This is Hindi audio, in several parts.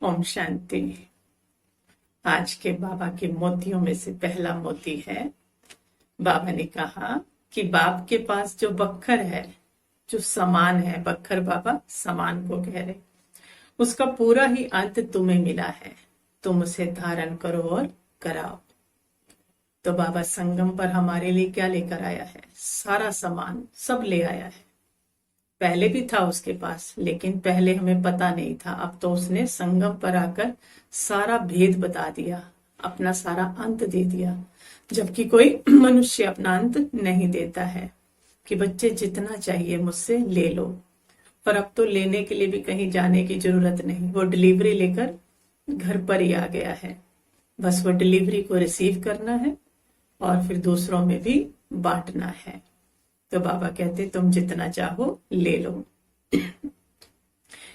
ओम शांति। आज के बाबा के मोतियों में से पहला मोती है, बाबा ने कहा कि बाप के पास जो बख्तर है, जो सामान है, बख्तर बाबा सामान को कह रहे, उसका पूरा ही अंत तुम्हें मिला है, तुम उसे धारण करो और कराओ। तो बाबा संगम पर हमारे लिए क्या लेकर आया है? सारा सामान सब ले आया है। पहले भी था उसके पास, लेकिन पहले हमें पता नहीं था। अब तो उसने संगम पर आकर सारा भेद बता दिया, अपना सारा अंत दे दिया, जबकि कोई मनुष्य अपना अंत नहीं देता है कि बच्चे जितना चाहिए मुझसे ले लो। पर अब तो लेने के लिए भी कहीं जाने की जरूरत नहीं, वो डिलीवरी लेकर घर पर ही आ गया है। बस वो डिलीवरी को रिसीव करना है और फिर दूसरों में भी बांटना है। तो बाबा कहते तुम जितना चाहो ले लो।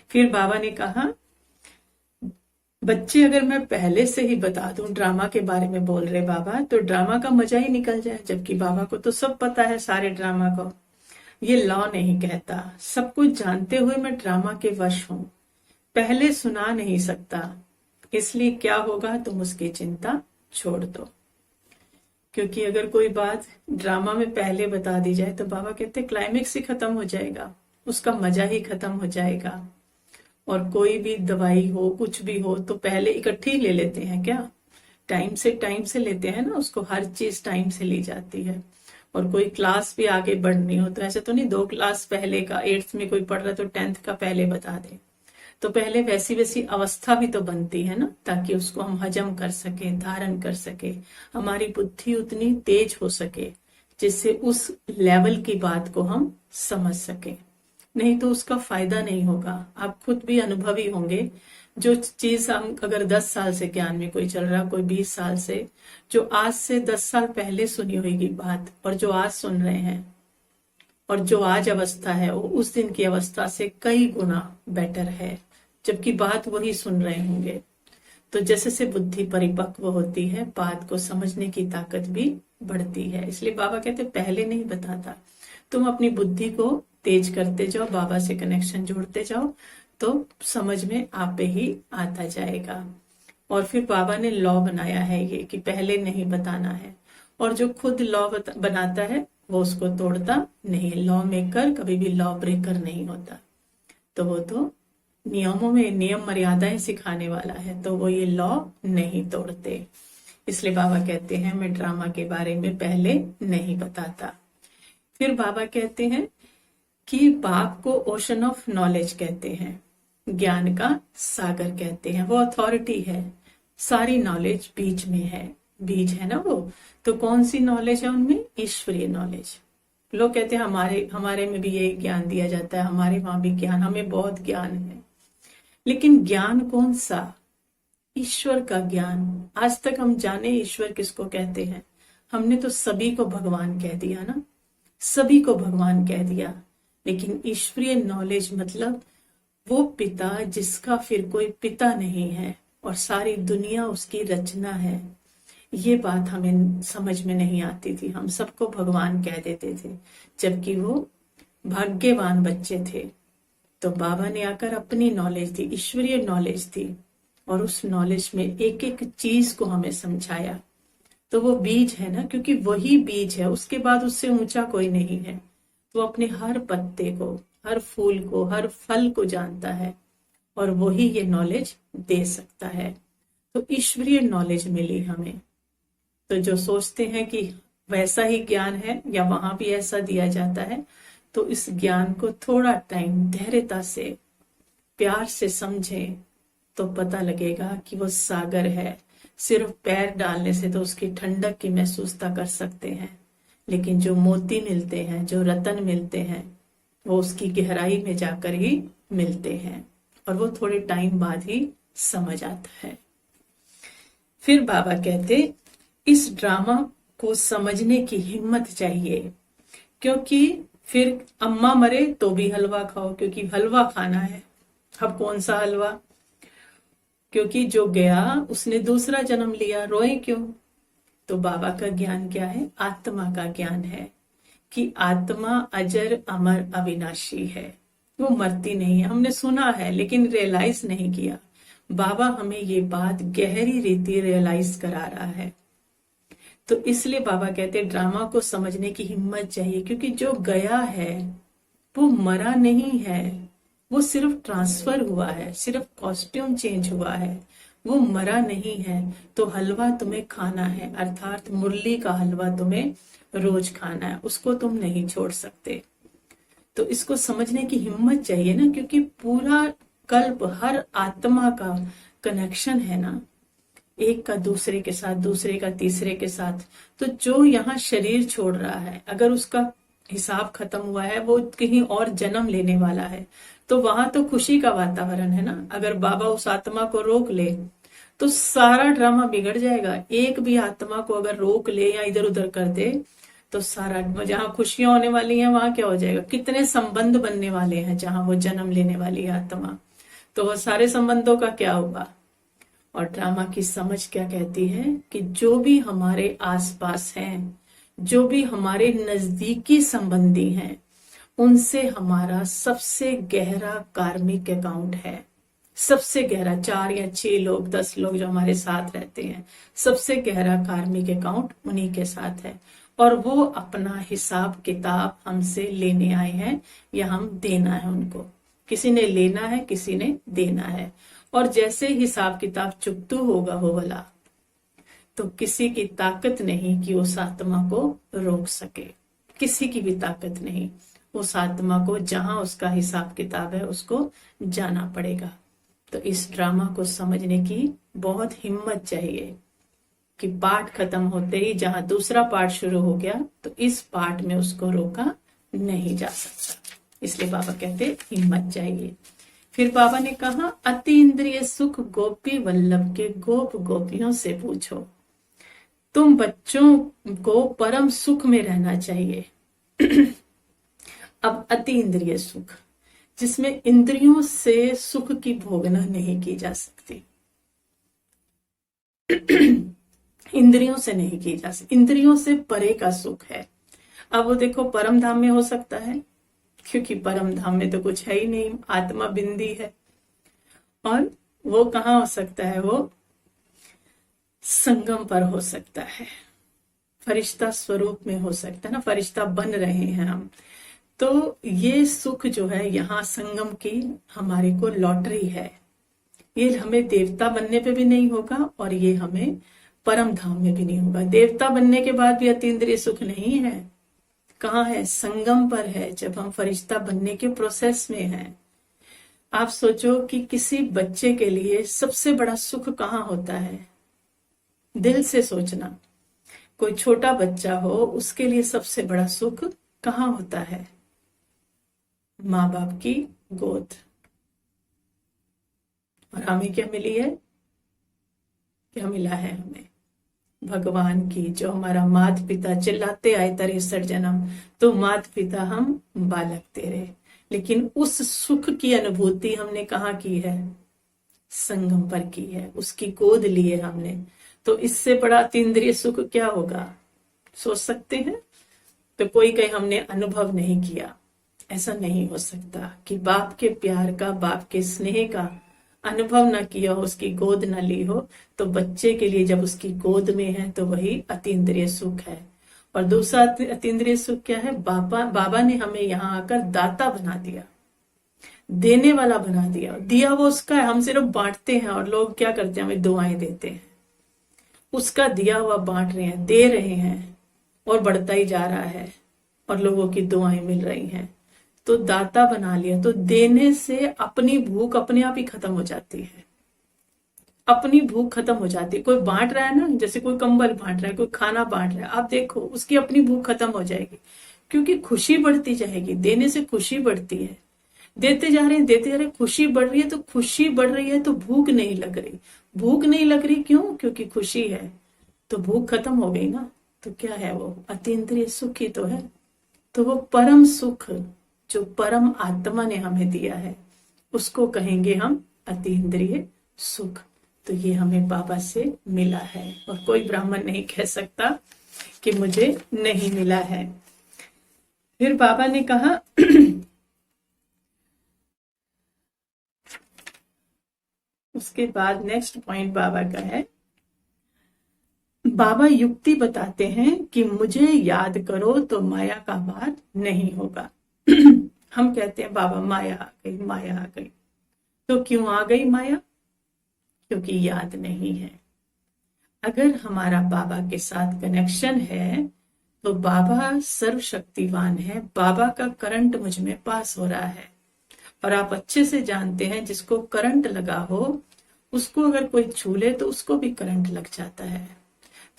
फिर बाबा ने कहा बच्चे अगर मैं पहले से ही बता दूं, ड्रामा के बारे में बोल रहे बाबा, तो ड्रामा का मजा ही निकल जाए, जबकि बाबा को तो सब पता है सारे ड्रामा को। ये लॉ नहीं कहता, सब कुछ जानते हुए मैं ड्रामा के वश हूं, पहले सुना नहीं सकता, इसलिए क्या होगा तुम उसकी चिंता छोड़ दो। क्योंकि अगर कोई बात ड्रामा में पहले बता दी जाए तो बाबा कहते क्लाइमेक्स ही खत्म हो जाएगा, उसका मजा ही खत्म हो जाएगा। और कोई भी दवाई हो, कुछ भी हो, तो पहले इकट्ठी ले लेते हैं क्या? टाइम से लेते हैं ना उसको, हर चीज टाइम से ली जाती है। और कोई क्लास भी आगे बढ़नी हो तो ऐसे तो नहीं 2 क्लास पहले का, 8th में कोई पढ़ रहा है तो 10th का पहले बता दे। तो पहले वैसी वैसी अवस्था भी तो बनती है ना, ताकि उसको हम हजम कर सके, धारण कर सके, हमारी बुद्धि उतनी तेज हो सके जिससे उस लेवल की बात को हम समझ सके। नहीं तो उसका फायदा नहीं होगा। आप खुद भी अनुभवी होंगे, जो चीज हम अगर 10 साल से ज्ञान में कोई चल रहा, कोई 20 साल से, जो आज से 10 साल पहले सुनी होगी बात और जो आज सुन रहे हैं, और जो आज अवस्था है वो उस दिन की अवस्था से कई गुना बेटर है, जबकि बात वही सुन रहे होंगे। तो जैसे से बुद्धि परिपक्व होती है, बात को समझने की ताकत भी बढ़ती है। इसलिए बाबा कहते पहले नहीं बताता, तुम अपनी बुद्धि को तेज करते जाओ, बाबा से कनेक्शन जोड़ते जाओ, तो समझ में आप ही आता जाएगा। और फिर बाबा ने लॉ बनाया है ये कि पहले नहीं बताना है, और जो खुद लॉ बनाता है वो उसको तोड़ता नहीं। लॉ मेकर कभी भी लॉ ब्रेकर नहीं होता, तो वो तो नियमों में नियम मर्यादाएं सिखाने वाला है, तो वो ये लॉ नहीं तोड़ते। इसलिए बाबा कहते हैं मैं ड्रामा के बारे में पहले नहीं बताता। फिर बाबा कहते हैं कि बाप को ओशन ऑफ नॉलेज कहते हैं, ज्ञान का सागर कहते हैं। वो अथॉरिटी है, सारी नॉलेज बीच में है, बीज है ना वो। तो कौन सी नॉलेज है उनमें? ईश्वरीय नॉलेज। लोग कहते हैं हमारे में भी ये ज्ञान दिया जाता है, हमारे वहां भी ज्ञान, हमें बहुत ज्ञान है। लेकिन ज्ञान कौन सा? ईश्वर का ज्ञान। आज तक हम जाने ईश्वर किसको कहते हैं? हमने तो सभी को भगवान कह दिया ना, सभी को भगवान कह दिया। लेकिन ईश्वरीय नॉलेज मतलब वो पिता जिसका फिर कोई पिता नहीं है और सारी दुनिया उसकी रचना है। ये बात हमें समझ में नहीं आती थी, हम सबको भगवान कह देते थे, जबकि वो भाग्यवान बच्चे थे। तो बाबा ने आकर अपनी नॉलेज दी, ईश्वरीय नॉलेज दी, और उस नॉलेज में एक एक चीज को हमें समझाया। तो वो बीज है ना, क्योंकि वही बीज है, उसके बाद उससे ऊंचा कोई नहीं है। वो अपने हर पत्ते को, हर फूल को, हर फल को जानता है, और वही ये नॉलेज दे सकता है। तो ईश्वरीय नॉलेज मिली हमें। तो जो सोचते हैं कि वैसा ही ज्ञान है या वहां भी ऐसा दिया जाता है, तो इस ज्ञान को थोड़ा टाइम धैर्यता से, प्यार से समझें तो पता लगेगा कि वो सागर है। सिर्फ पैर डालने से तो उसकी ठंडक की महसूसता कर सकते हैं, लेकिन जो मोती मिलते हैं, जो रतन मिलते हैं, वो उसकी गहराई में जाकर ही मिलते हैं, और वो थोड़े टाइम बाद ही समझ आता है। फिर बाबा कहते इस ड्रामा को समझने की हिम्मत चाहिए, क्योंकि फिर अम्मा मरे तो भी हलवा खाओ, क्योंकि हलवा खाना है। अब कौन सा हलवा? क्योंकि जो गया उसने दूसरा जन्म लिया, रोए क्यों? तो बाबा का ज्ञान क्या है? आत्मा का ज्ञान है कि आत्मा अजर अमर अविनाशी है, वो मरती नहीं है। हमने सुना है लेकिन रियलाइज नहीं किया। बाबा हमें ये बात गहरी रीति रियलाइज करा रहा है। तो इसलिए बाबा कहते हैं ड्रामा को समझने की हिम्मत चाहिए, क्योंकि जो गया है वो मरा नहीं है, वो सिर्फ ट्रांसफर हुआ है, सिर्फ कॉस्ट्यूम चेंज हुआ है, वो मरा नहीं है। तो हलवा तुम्हें खाना है, अर्थात मुरली का हलवा तुम्हें रोज खाना है, उसको तुम नहीं छोड़ सकते। तो इसको समझने की हिम्मत चाहिए ना, क्योंकि पूरा कल्प हर आत्मा का कनेक्शन है ना, एक का दूसरे के साथ, दूसरे का तीसरे के साथ। तो जो यहाँ शरीर छोड़ रहा है, अगर उसका हिसाब खत्म हुआ है, वो कहीं और जन्म लेने वाला है, तो वहां तो खुशी का वातावरण है ना। अगर बाबा उस आत्मा को रोक ले तो सारा ड्रामा बिगड़ जाएगा। एक भी आत्मा को अगर रोक ले या इधर उधर कर दे तो सारा, जहां खुशियां होने वाली हैं वहां क्या हो जाएगा, कितने संबंध बनने वाले हैं जहां वो जन्म लेने वाली है आत्मा, तो वो सारे संबंधों का क्या होगा। और ड्रामा की समझ क्या कहती है कि जो भी हमारे आसपास हैं, जो भी हमारे नजदीकी संबंधी हैं, उनसे हमारा सबसे गहरा कार्मिक अकाउंट है। सबसे गहरा, 4 या 6 लोग, 10 लोग जो हमारे साथ रहते हैं, सबसे गहरा कार्मिक अकाउंट उन्हीं के साथ है। और वो अपना हिसाब किताब हमसे लेने आए हैं, या हम देना है उनको। किसी ने लेना है, किसी ने देना है। और जैसे हिसाब किताब चुकतू होगा वो वाला, तो किसी की ताकत नहीं कि उस आत्मा को रोक सके, किसी की भी ताकत नहीं। उस आत्मा को जहां उसका हिसाब किताब है उसको जाना पड़ेगा। तो इस ड्रामा को समझने की बहुत हिम्मत चाहिए कि पार्ट खत्म होते ही जहां दूसरा पार्ट शुरू हो गया, तो इस पार्ट में उसको रोका नहीं जा सकता। इसलिए बाबा कहते हिम्मत चाहिए। फिर बाबा ने कहा अति इंद्रिय सुख गोपी वल्लभ के गोप गोपियों से पूछो। तुम बच्चों को परम सुख में रहना चाहिए। अब अति इंद्रिय सुख, जिसमें इंद्रियों से सुख की भोगना नहीं की जा सकती। इंद्रियों से नहीं की जा सकती, इंद्रियों से परे का सुख है। अब वो देखो परम धाम में हो सकता है, क्योंकि परम धाम में तो कुछ है ही नहीं, आत्मा बिंदी है। और वो कहाँ हो सकता है, वो संगम पर हो सकता है, फरिश्ता स्वरूप में हो सकता है ना, फरिश्ता बन रहे हैं हम। तो ये सुख जो है यहाँ संगम की हमारे को लॉटरी है। ये हमें देवता बनने पे भी नहीं होगा और ये हमें परम धाम में भी नहीं होगा। देवता बनने के बाद भी अतीन्द्रिय सुख नहीं है। कहाँ है, संगम पर है, जब हम फरिश्ता बनने के प्रोसेस में हैं। आप सोचो कि किसी बच्चे के लिए सबसे बड़ा सुख कहाँ होता है, दिल से सोचना। कोई छोटा बच्चा हो, उसके लिए सबसे बड़ा सुख कहाँ होता है, माँ बाप की गोद। और हमें क्या मिली है, क्या मिला है हमें, भगवान की, जो हमारा माता पिता चिल्लाते आए 63 जन्म, तो माता पिता हम बालक तेरे। लेकिन उस सुख की अनुभूति हमने कहाँ की है, संगम पर की है, उसकी गोद ली है हमने। तो इससे बड़ा अतीन्द्रिय सुख क्या होगा, सोच सकते हैं। तो कोई कहीं हमने अनुभव नहीं किया, ऐसा नहीं हो सकता कि बाप के प्यार का, बाप के स्नेह का अनुभव ना किया हो, उसकी गोद ना ली हो। तो बच्चे के लिए जब उसकी गोद में है तो वही अतीन्द्रिय सुख है। और दूसरा अतीन्द्रिय सुख क्या है, बाबा ने हमें यहाँ आकर दाता बना दिया, देने वाला बना दिया। दिया वो उसका है, हम सिर्फ बांटते हैं। और लोग क्या करते हैं, हमें दुआएं देते हैं। उसका दिया हुआ बांट रहे हैं, दे रहे हैं, और बढ़ता ही जा रहा है, और लोगों की दुआएं मिल रही हैं। तो दाता बना लिया, तो देने से अपनी भूख अपने आप ही खत्म हो जाती है। अपनी भूख खत्म हो जाती है। कोई बांट रहा है ना, जैसे कोई कंबल बांट रहा है, कोई खाना बांट रहा है, आप देखो उसकी अपनी भूख खत्म हो जाएगी, क्योंकि खुशी बढ़ती जाएगी। देने से खुशी बढ़ती है। देते जा रहे हैं, देते जा रहे हैं, खुशी बढ़ रही है। तो खुशी बढ़ रही है तो भूख नहीं लग रही। भूख नहीं लग रही क्यों, क्योंकि खुशी है। तो भूख खत्म हो गई ना। तो क्या है वो, अतीन्द्रिय सुख ही तो है। तो वो परम सुख जो परम आत्मा ने हमें दिया है, उसको कहेंगे हम अतीन्द्रिय सुख। तो ये हमें बाबा से मिला है, और कोई ब्राह्मण नहीं कह सकता कि मुझे नहीं मिला है। फिर बाबा ने कहा उसके बाद नेक्स्ट पॉइंट बाबा का है, बाबा युक्ति बताते हैं कि मुझे याद करो तो माया का वार नहीं होगा। हम कहते हैं बाबा माया आ गई, माया आ गई। तो क्यों आ गई माया? क्योंकि याद नहीं है। अगर हमारा बाबा के साथ कनेक्शन है तो बाबा सर्वशक्तिवान है, बाबा का करंट मुझ में पास हो रहा है। और आप अच्छे से जानते हैं जिसको करंट लगा हो उसको अगर कोई छू ले तो उसको भी करंट लग जाता है।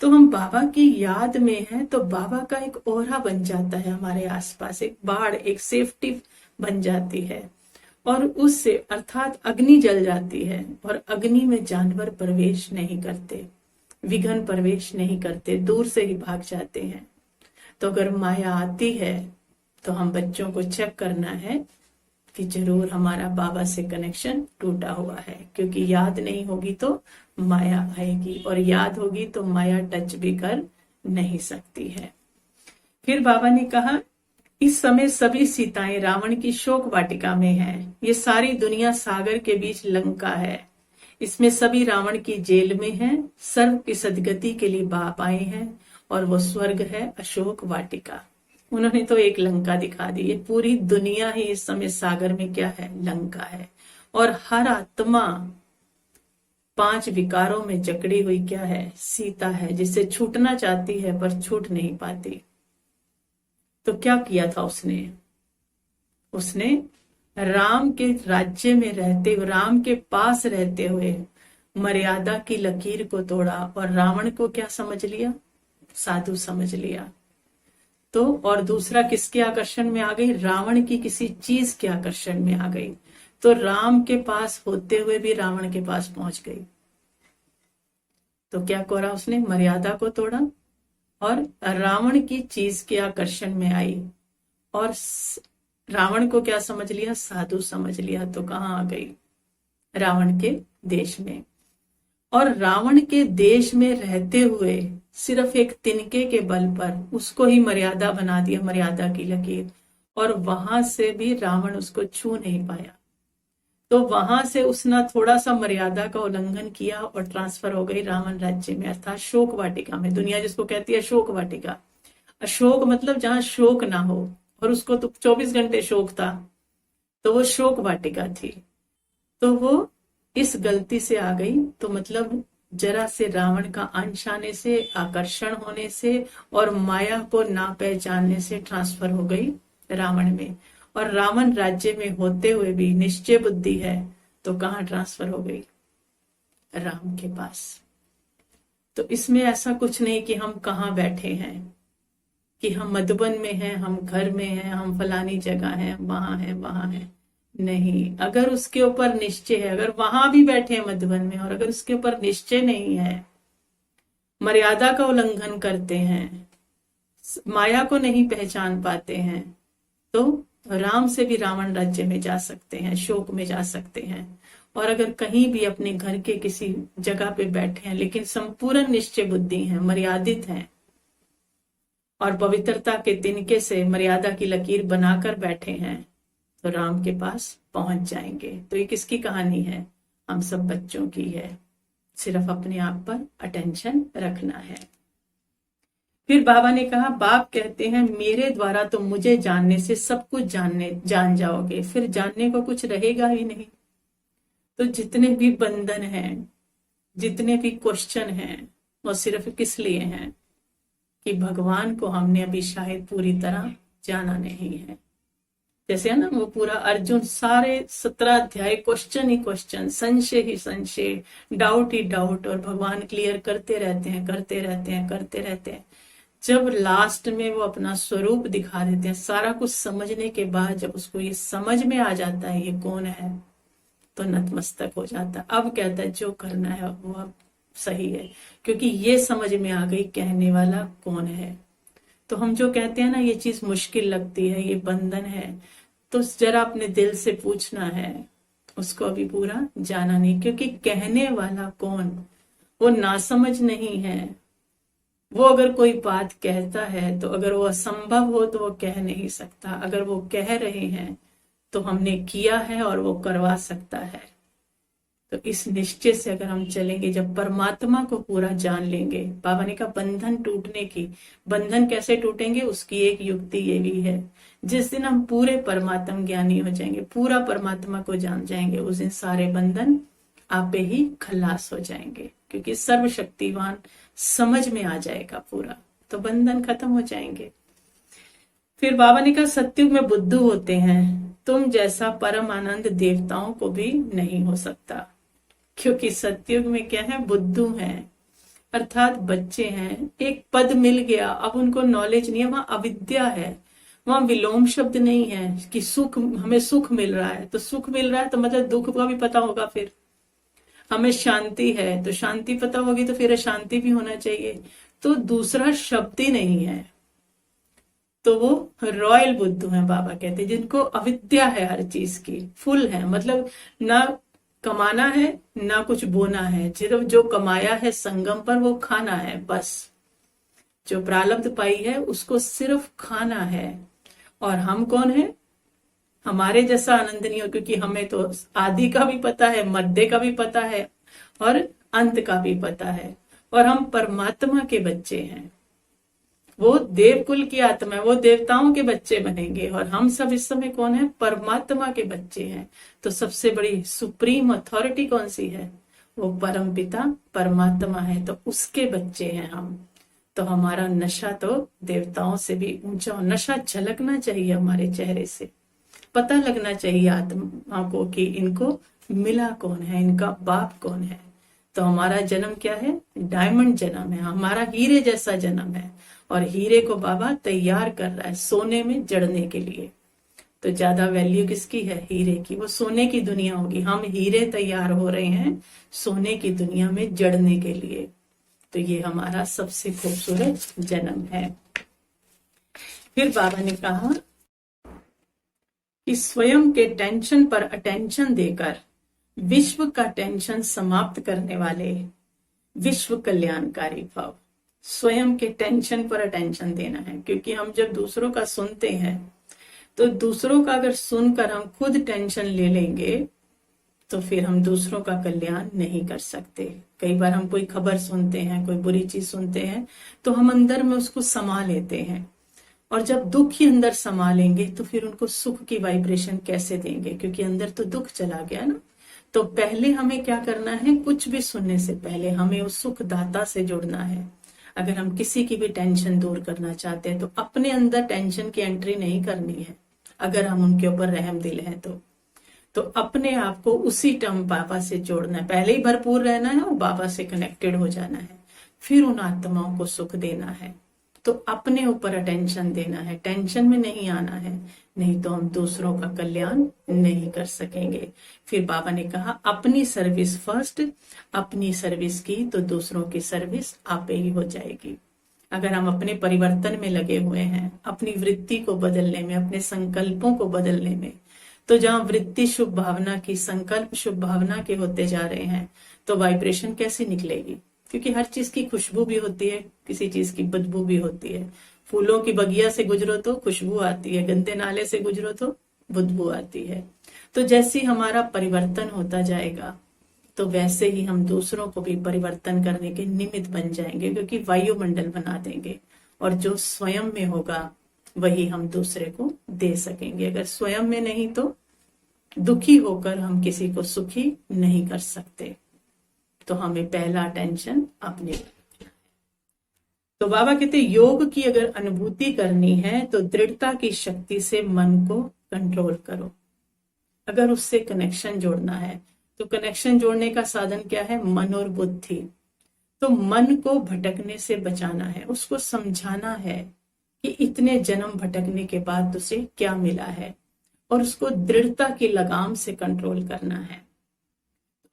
तो हम बाबा की याद में हैं तो बाबा का एक ओरा बन जाता है हमारे आसपास, एक बाढ़, एक सेफ्टी बन जाती है। और उससे अर्थात अग्नि जल जाती है और अग्नि में जानवर प्रवेश नहीं करते, विघ्न प्रवेश नहीं करते, दूर से ही भाग जाते हैं। तो अगर माया आती है तो हम बच्चों को चेक करना है कि जरूर हमारा बाबा से कनेक्शन टूटा हुआ है, क्योंकि याद नहीं होगी तो माया आएगी और याद होगी तो माया टच भी कर नहीं सकती है। फिर बाबा ने कहा इस समय सभी सीताएं रावण की शोक वाटिका में हैं। ये सारी दुनिया सागर के बीच लंका है, इसमें सभी रावण की जेल में हैं, सर्व की सदगति के लिए बाप आए हैं और वो स्वर्ग है अशोक वाटिका। उन्होंने तो एक लंका दिखा दी, ये पूरी दुनिया ही इस समय सागर में क्या है, लंका है। और हर आत्मा 5 विकारों में जकड़ी हुई क्या है, सीता है, जिससे छूटना चाहती है पर छूट नहीं पाती। तो क्या किया था उसने राम के राज्य में रहते, राम के पास रहते हुए मर्यादा की लकीर को तोड़ा और रावण को क्या समझ लिया, साधु समझ लिया। तो और दूसरा किसके आकर्षण में आ गई, रावण की किसी चीज के आकर्षण में आ गई। तो राम के पास होते हुए भी रावण के पास पहुंच गई। तो क्या करा उसने, मर्यादा को तोड़ा और रावण की चीज के आकर्षण में आई और रावण को क्या समझ लिया, साधु समझ लिया। तो कहाँ आ गई, रावण के देश में। और रावण के देश में रहते हुए सिर्फ एक तिनके के बल पर उसको ही मर्यादा बना दिया, मर्यादा की लकीर, और वहां से भी रावण उसको छू नहीं पाया। तो वहां से उसने थोड़ा सा मर्यादा का उल्लंघन किया और ट्रांसफर हो गई रावण राज्य में, अर्थात शोक वाटिका में। दुनिया जिसको कहती है शोक वाटिका, अशोक मतलब जहां शोक ना हो, और उसको तो 24 घंटे शोक था, तो वो शोक वाटिका थी। तो वो इस गलती से आ गई। तो मतलब जरा से रावण का अंश आने से, आकर्षण होने से और माया को ना पहचानने से ट्रांसफर हो गई रावण में। और रावण राज्य में होते हुए भी निश्चय बुद्धि है तो कहाँ ट्रांसफर हो गई, राम के पास। तो इसमें ऐसा कुछ नहीं कि हम कहाँ बैठे हैं, कि हम मधुबन में हैं, हम घर में हैं, हम फलानी जगह हैं, वहां हैं। नहीं, अगर उसके ऊपर निश्चय है, अगर वहां भी बैठे हैं मधुबन में और अगर उसके ऊपर निश्चय नहीं है, मर्यादा का उल्लंघन करते हैं, माया को नहीं पहचान पाते हैं, तो राम से भी रावण राज्य में जा सकते हैं, शोक में जा सकते हैं। और अगर कहीं भी अपने घर के किसी जगह पे बैठे हैं लेकिन संपूर्ण निश्चय बुद्धि हैं, मर्यादित हैं और पवित्रता के तिनके से मर्यादा की लकीर बनाकर बैठे हैं, तो राम के पास पहुंच जाएंगे। तो ये किसकी कहानी है, हम सब बच्चों की है, सिर्फ अपने आप पर अटेंशन रखना है। फिर बाबा ने कहा, बाप कहते हैं मेरे द्वारा तो मुझे जानने से सब कुछ जान जाओगे, फिर जानने को कुछ रहेगा ही नहीं। तो जितने भी बंधन हैं, जितने भी क्वेश्चन हैं, वो सिर्फ किस लिए हैं कि भगवान को हमने अभी शायद पूरी तरह जाना नहीं है। जैसे है ना, वो पूरा अर्जुन सारे 17 अध्याय क्वेश्चन ही क्वेश्चन, संशय ही संशय, डाउट ही डाउट, और भगवान क्लियर करते रहते हैं। जब लास्ट में वो अपना स्वरूप दिखा देते हैं, सारा कुछ समझने के बाद जब उसको ये समझ में आ जाता है ये कौन है, तो नतमस्तक हो जाता है। अब कहता है जो करना है वो अब सही है, क्योंकि ये समझ में आ गई कहने वाला कौन है। तो हम जो कहते हैं ना ये चीज मुश्किल लगती है, ये बंधन है, तो जरा अपने दिल से पूछना है, उसको अभी पूरा जाना नहीं, क्योंकि कहने वाला कौन, वो नासमझ नहीं है। वो अगर कोई बात कहता है तो अगर वो असंभव हो तो वो कह नहीं सकता, अगर वो कह रहे हैं तो हमने किया है और वो करवा सकता है। तो इस निश्चय से अगर हम चलेंगे, जब परमात्मा को पूरा जान लेंगे, बाबा ने कहा बंधन टूटने की, बंधन कैसे टूटेंगे उसकी एक युक्ति ये भी है, जिस दिन हम पूरे परमात्मा ज्ञानी हो जाएंगे, पूरा परमात्मा को जान जाएंगे, उस दिन सारे बंधन आपे ही खलास हो जाएंगे, क्योंकि सर्वशक्तिवान समझ में आ जाएगा पूरा, तो बंधन खत्म हो जाएंगे। फिर बाबा ने कहा सत्युग में बुद्धू होते हैं, तुम जैसा परम आनंद देवताओं को भी नहीं हो सकता, क्योंकि सत्युग में क्या है, बुद्धू हैं, अर्थात बच्चे हैं। एक पद मिल गया, अब उनको नॉलेज नहीं है, वहां अविद्या है, वहां विलोम शब्द नहीं है कि सुख, हमें सुख मिल रहा है तो सुख मिल रहा है तो मतलब दुख का भी पता होगा, फिर हमें शांति है तो शांति पता होगी, तो फिर अशांति भी होना चाहिए, तो दूसरा शब्द ही नहीं है, तो वो रॉयल बुद्धू हैं बाबा कहते हैं, जिनको अविद्या है हर चीज की, फुल है, मतलब ना कमाना है ना कुछ बोना है, सिर्फ जो कमाया है संगम पर वो खाना है, बस जो प्रारब्ध पाई है उसको सिर्फ खाना है। और हम कौन है, हमारे जैसा आनंद नहीं हो, क्योंकि हमें तो आदि का भी पता है, मध्य का भी पता है और अंत का भी पता है, और हम परमात्मा के बच्चे हैं, वो देवकुल की आत्मा है, वो देवताओं के बच्चे बनेंगे, और हम सब इस समय कौन है, परमात्मा के बच्चे हैं। तो सबसे बड़ी सुप्रीम अथॉरिटी कौन सी है, वो परम पिता परमात्मा है, तो उसके बच्चे हैं हम। तो हमारा नशा तो देवताओं से भी ऊंचा, नशा झलकना चाहिए हमारे चेहरे से, पता लगना चाहिए आत्मा को कि इनको मिला कौन है, इनका बाप कौन है। तो हमारा जन्म क्या है, डायमंड जन्म है, हमारा हीरे जैसा जन्म है, और हीरे को बाबा तैयार कर रहा है सोने में जड़ने के लिए। तो ज्यादा वैल्यू किसकी है, हीरे की, वो सोने की दुनिया होगी, हम हीरे तैयार हो रहे हैं सोने की दुनिया में जड़ने के लिए। तो ये हमारा सबसे खूबसूरत जन्म है। फिर बाबा ने कहा कि स्वयं के टेंशन पर अटेंशन देकर विश्व का टेंशन समाप्त करने वाले विश्व कल्याणकारी भव। स्वयं के टेंशन पर अटेंशन देना है, क्योंकि हम जब दूसरों का सुनते हैं तो दूसरों का अगर सुनकर हम खुद टेंशन ले लेंगे तो फिर हम दूसरों का कल्याण नहीं कर सकते। कई बार हम कोई खबर सुनते हैं, कोई बुरी चीज सुनते हैं, तो हम अंदर में उसको समा लेते हैं, और जब दुख ही अंदर समा लेंगे तो फिर उनको सुख की वाइब्रेशन कैसे देंगे, क्योंकि अंदर तो दुख चला गया ना। तो पहले हमें क्या करना है, कुछ भी सुनने से पहले हमें उस सुख दाता से जुड़ना है। अगर हम किसी की भी टेंशन दूर करना चाहते हैं तो अपने अंदर टेंशन की एंट्री नहीं करनी है, अगर हम उनके ऊपर रहम दिल हैं तो अपने आप को उसी टर्म बाबा से जोड़ना है, पहले ही भरपूर रहना है और बाबा से कनेक्टेड हो जाना है, फिर उन आत्माओं को सुख देना है। तो अपने ऊपर अटेंशन देना है, टेंशन में नहीं आना है, नहीं तो हम दूसरों का कल्याण नहीं कर सकेंगे। फिर बाबा ने कहा अपनी सर्विस फर्स्ट, अपनी सर्विस की तो दूसरों की सर्विस आपे ही हो जाएगी। अगर हम अपने परिवर्तन में लगे हुए हैं, अपनी वृत्ति को बदलने में, अपने संकल्पों को बदलने में, तो जहां वृत्ति शुभ भावना की, संकल्प शुभ भावना के होते जा रहे हैं, तो वाइब्रेशन कैसी निकलेगी, क्योंकि हर चीज की खुशबू भी होती है, किसी चीज की बदबू भी होती है। फूलों की बगिया से गुजरो तो खुशबू आती है, गंदे नाले से गुजरो तो बदबू आती है। तो जैसे हमारा परिवर्तन होता जाएगा तो वैसे ही हम दूसरों को भी परिवर्तन करने के निमित्त बन जाएंगे, क्योंकि वायुमंडल बना देंगे, और जो स्वयं में होगा वही हम दूसरे को दे सकेंगे। अगर स्वयं में नहीं तो दुखी होकर हम किसी को सुखी नहीं कर सकते। तो हमें पहला अटेंशन अपने। तो बाबा कहते योग की अगर अनुभूति करनी है तो दृढ़ता की शक्ति से मन को कंट्रोल करो। अगर उससे कनेक्शन जोड़ना है तो कनेक्शन जोड़ने का साधन क्या है, मन और बुद्धि। तो मन को भटकने से बचाना है, उसको समझाना है कि इतने जन्म भटकने के बाद तुझे क्या मिला है, और उसको दृढ़ता की लगाम से कंट्रोल करना है।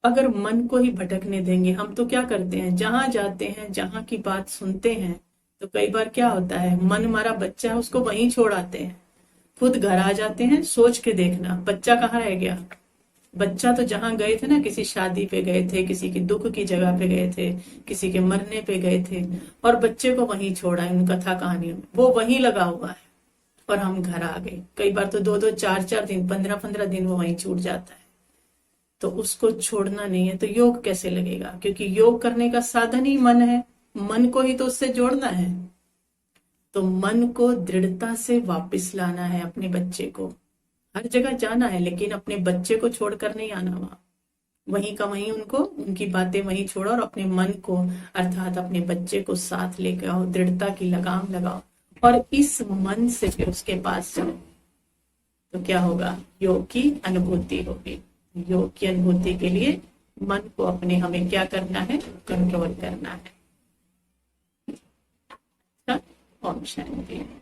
अगर मन को ही भटकने देंगे, हम तो क्या करते हैं, जहां जाते हैं, जहां की बात सुनते हैं, तो कई बार क्या होता है, मन हमारा बच्चा है उसको वहीं छोड़ आते हैं, खुद घर आ जाते हैं। सोच के देखना बच्चा कहाँ रह गया। बच्चा तो जहां गए थे ना, किसी शादी पे गए थे, किसी की दुख की जगह पे गए थे, किसी के मरने पे गए थे, और बच्चे को वहीं छोड़ा है उन कथा कहानियों में, वो वहीं लगा हुआ है, और हम घर आ गए। कई बार तो 2-2, 4-4 दिन, 15-15 दिन वो वहीं छूट जाता है। तो उसको छोड़ना नहीं है, तो योग कैसे लगेगा? क्योंकि योग करने का साधन ही मन है, मन को ही तो उससे जोड़ना है। तो मन को दृढ़ता से वापस लाना है, अपने बच्चे को। हर जगह जाना है, लेकिन अपने बच्चे को छोड़कर नहीं आना वहां। वहीं का वहीं उनको, उनकी बातें वहीं छोड़ो और अपने मन को अर्थात अपने बच्चे को साथ लेकर आओ, दृढ़ता की लगाम लगाओ और इस मन से फिर उसके पास जाओ। तो क्या होगा? योग की अनुभूति होगी। योग की अनुभूति के लिए मन को अपने हमें क्या करना है? कंट्रोल करना है। ओम शांति।